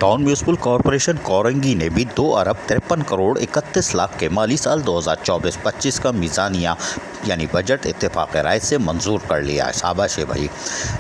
Town municipal corporation Korangi ने भी 2 अरब 53 करोड़ 31 लाख के माली साल 2024-25 का मीज़ानिया यानी बजट इत्तेफाक राय से मंजूर कर लिया है। शाबाश है भाई।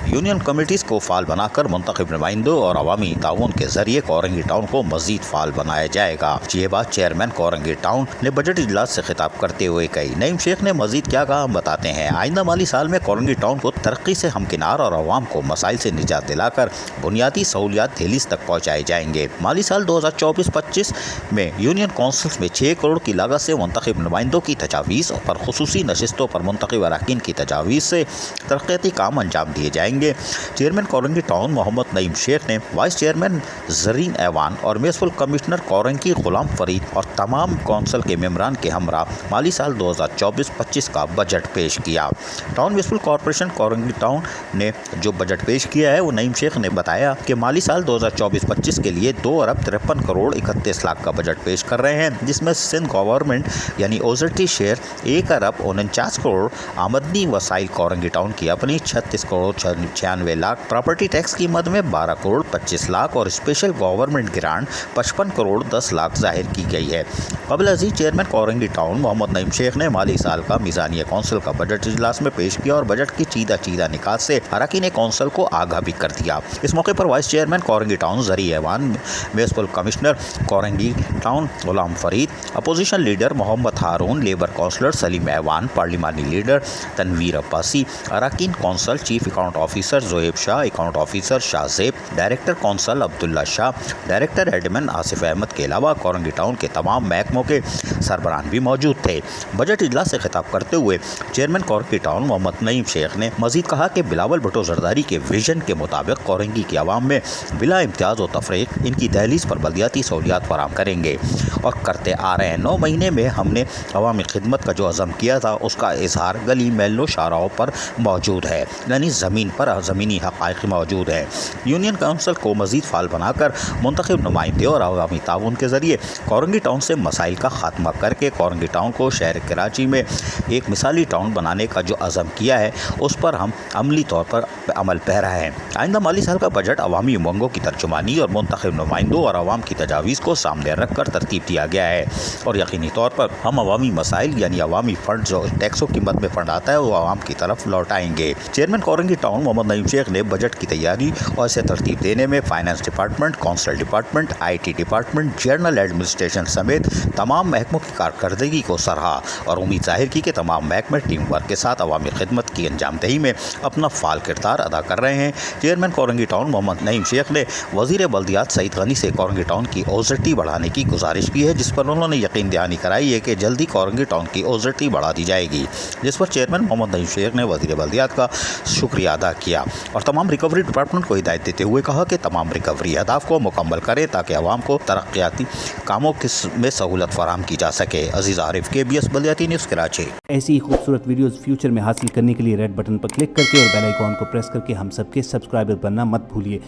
यूनियन कमेटीज़ को फाल बनाकर मुंतखब नुमाइंदों और अवामी ताउन के जरिए कोरंगी टाउन को मजीद फाल बनाया जाएगा। ये बात चेयरमैन कोरंगी टाउन ने बजट इजलास से खिताब करते हुए कही। नईम शेख ने मजीद क्या कहा, हम बताते हैं। आइंदा माली साल में कोरंगी टाउन को तरक्की से हमकिनार और अवाम को मसाइल से निजात दिलाकर बुनियादी सहूलियात दहलीज तक पहुँचाए जाएंगे। माली साल 2024-25 में यूनियन काउंसिल्स में 6 करोड़ की लागत से मुंतखब नुमाइंदों की तजावीज़ पर खुसूसी नशिस्तों पर मुंतखब अरकान की तजावीज़ से तरक्याती काम अंजाम दिए जाएंगे। चेयरमैन कोरंगी टाउन मोहम्मद नईम शेख ने वाइस चेयरमैन जरीन ऐवान और म्युनिसिपल कमिश्नर कोरंगी गुलाम फरीद और तमाम कौंसिल के मेंबरान के हमरा माली साल 2024-25 का बजट पेश किया। Town municipal corporation Korangi town ने जो बजट पेश किया है वो नईम शेख ने बताया कि माली साल 2024-25 के लिए 2 अरब 53 करोड़ 31 लाख का बजट पेश कर रहे हैं, जिसमें सिंध गवर्नमेंट यानी ओजरटी शेयर 1 अरब 49 करोड़, आमदनी वसाइल कोरंगी टाउन की अपनी 36 करोड़ 96 लाख, प्रॉपर्टी टैक्स की मद में 12 करोड़ 25 लाख और special government grant 55 crore 10 lakh जाहिर की गई है। कबल अजीज चेयरमैन कोरंगी टाउन मोहम्मद नईम शेख ने माली साल का मीज़ानिया कौंसिल का बजट इजलास में पेश किया और बजट की चीदा निकात से अरकान कौंसिल को आगाह भी कर दिया। इस मौके पर vice chairman Korangi town Zari Aiwan, municipal commissioner Korangi town Ghulam Farid, opposition leader Mohammad Haroon, labour councillor Saleem Aiwan, पार्लिमानी लीडर तनवीर अब्बासी, अरकान council, chief account officer Zoheb Shah, account officer Shahzeb, director council Abdullah Shah, director admin Asif Ahmed के अलावा कोरंगी टाउन के तमाम महकमों के सरबराहान भी मौजूद थे। बजट इजलास से खिताब करते हुए चेयरमैन कोरंगी टाउन मोहम्मद नईम शेख ने मजीद कहा कि बिलावल भुट्टो जरदारी के विजन के मुताबिक कोरंगी की आवाम में बिला इम्तियाज़ व तफरीक इनकी दहलीज पर बल्दियाती सहूलियात फराहम करेंगे और करते आ रहे हैं। 9 महीने में हमने अवामी खिदमत का जो अज़म किया था उसका इजहार गली महलों शाहराहों पर मौजूद है, यानी ज़मीन पर ज़मीनी हक़ाइक़ मौजूद है। यूनियन काउंसिल को मज़ीद फाल बनाकर मुंतखब नुमाइंदे और अवामी ताउन के ज़रिए कोरंगी टाउन से मसाइल का खात्मा करके कोरंगी टाउन को शहर कराची में एक मिसाली टाउन बनाने का जो अज़म किया है उस पर हम अमली तौर पर अमल पैरा हैं। आइंदा माली साल का बजट अवामी उमंगों की तर्जुमानी और मुंतखब नुमाइंदों और अवाम की तजावीज़ को सामने रख कर तरतीब दिया गया है और यकीनी तौर पर हम अवामी मसाइल यानी अवामी फ़ंड जो टैक्सों की मद में फ़ंड आता है वो आवाम की तरफ लौटाएंगे। चेयरमैन कोरंगी टाउन मोहम्मद नईम शेख ने बजट की तैयारी और इसे तरतीब देने में finance department, council department, IT department, general administration समेत तमाम महकमों की कारकर्दगी को सराहा और उम्मीद जाहिर की कि तमाम महकमे टीम वर्क के साथ अवामी खिदमत की अंजामदही में अपना फाल किरदार अदा कर रहे हैं। चेयरमैन कोरंगी टाउन मोहम्मद नईम शेख ने वज़ीर बल्दियात सईद गनी से कोरंगी टाउन की ओजरटी बढ़ाने की गुजारिश की है, जिस पर उन्होंने यकीन दहानी कराई है कि जल्दी कोरंगी टाउन की ओजरटी बढ़ा दी जाएगी, जिस पर चेयरमैन मोहम्मद नईम शेख ने वज़ीर बल्दियात का शुक्रिया अदा किया और तमाम रिकवरी डिपार्टमेंट को हिदायत देते हुए कहा कि तमाम रिकवरी अहदाफ को मुकम्मल करें ताकि आवाम को तरक्याती कामों में सहूलत फराहम की जा सके। अजीज़ आरिफ, KBS बल्दियाती न्यूज़ कराची। ऐसी ही खूबसूरत वीडियोस फ्यूचर में हासिल करने के लिए रेड बटन पर क्लिक करके और बेल आइकॉन को प्रेस करके हम सबके सब्सक्राइबर बनना मत भूलिए।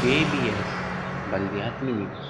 KBS बल्दियाती न्यूज़।